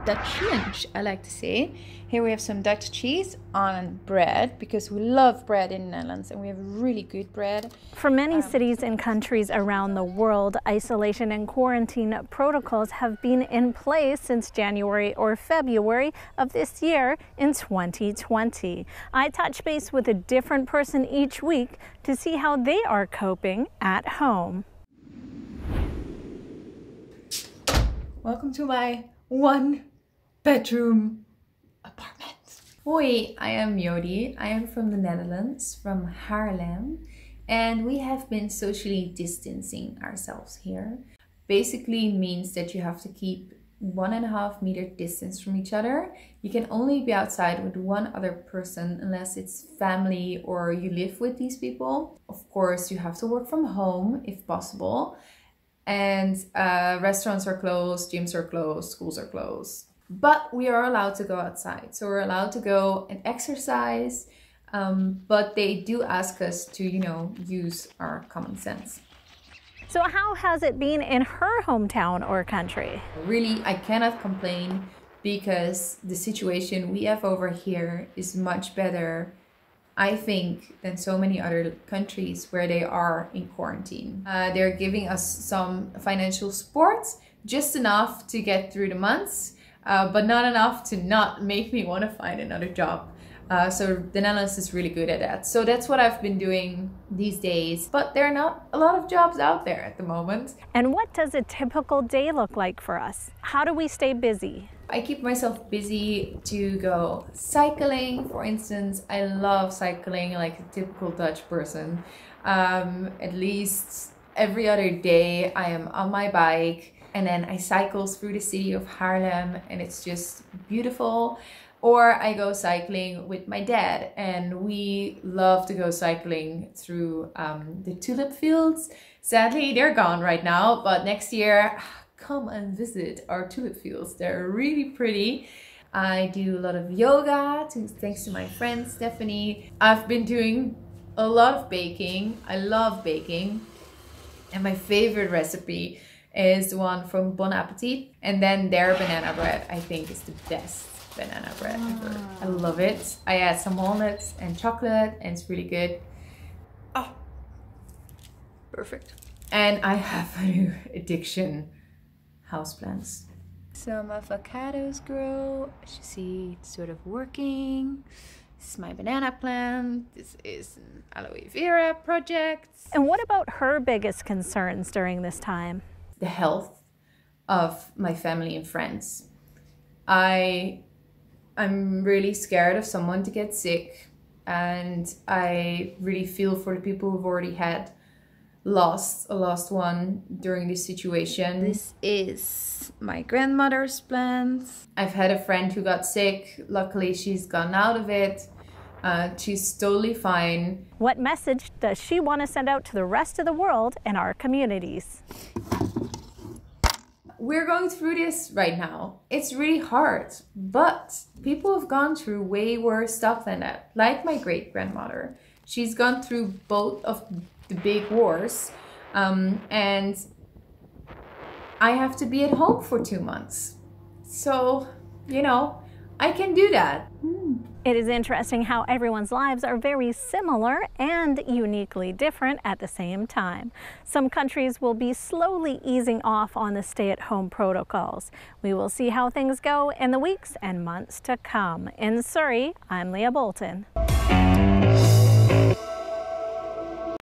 Dutch lunch, I like to say. Here we have some Dutch cheese on bread, because we love bread in the Netherlands and we have really good bread. For many cities and countries around the world, isolation and quarantine protocols have been in place since January or February of this year in 2020. I touch base with a different person each week to see how they are coping at home. Welcome to my 1-bedroom apartment. Hoi, I am Jody. I am from the Netherlands, from Haarlem, and we have been socially distancing ourselves here. Basically means that you have to keep 1.5 meter distance from each other. You can only be outside with one other person unless it's family or you live with these people. Of course, you have to work from home if possible. And restaurants are closed, gyms are closed, schools are closed. But we are allowed to go outside. So we're allowed to go and exercise, but they do ask us to, use our common sense. So how has it been in her hometown or country? Really, I cannot complain because the situation we have over here is much better, I think, than so many other countries where they are in quarantine. They're giving us some financial support, just enough to get through the months, but not enough to not make me want to find another job. So the Netherlands is really good at that. So that's what I've been doing these days, but there are not a lot of jobs out there at the moment. And what does a typical day look like for us? How do we stay busy? I keep myself busy to go cycling, for instance. I love cycling like a typical Dutch person. At least every other day I am on my bike and then I cycle through the city of Haarlem and it's just beautiful. Or I go cycling with my dad and we love to go cycling through the tulip fields. Sadly, they're gone right now, but next year, come and visit our tulip fields. They're really pretty. I do a lot of yoga thanks to my friend Stephanie. I've been doing a lot of baking. I love baking. And my favorite recipe is the one from Bon Appetit. And then their banana bread, I think, is the best banana bread ever. I love it. I add some walnuts and chocolate and it's really good. Oh, perfect. And I have a new addiction. Houseplants. Some avocados grow. As you see, it's sort of working. This is my banana plant. This is an aloe vera project. And what about her biggest concerns during this time? The health of my family and friends. I'm really scared of someone to get sick, and I really feel for the people who've already had a lost one during this situation. This is my grandmother's plant. I've had a friend who got sick. Luckily, she's gone out of it. She's totally fine. What message does she want to send out to the rest of the world and our communities? We're going through this right now. It's really hard, but people have gone through way worse stuff than that. Like my great-grandmother. She's gone through both of the big wars, and I have to be at home for 2 months. So, I can do that. It is interesting how everyone's lives are very similar and uniquely different at the same time. Some countries will be slowly easing off on the stay-at-home protocols. We will see how things go in the weeks and months to come. In Surrey, I'm Leah Bolton.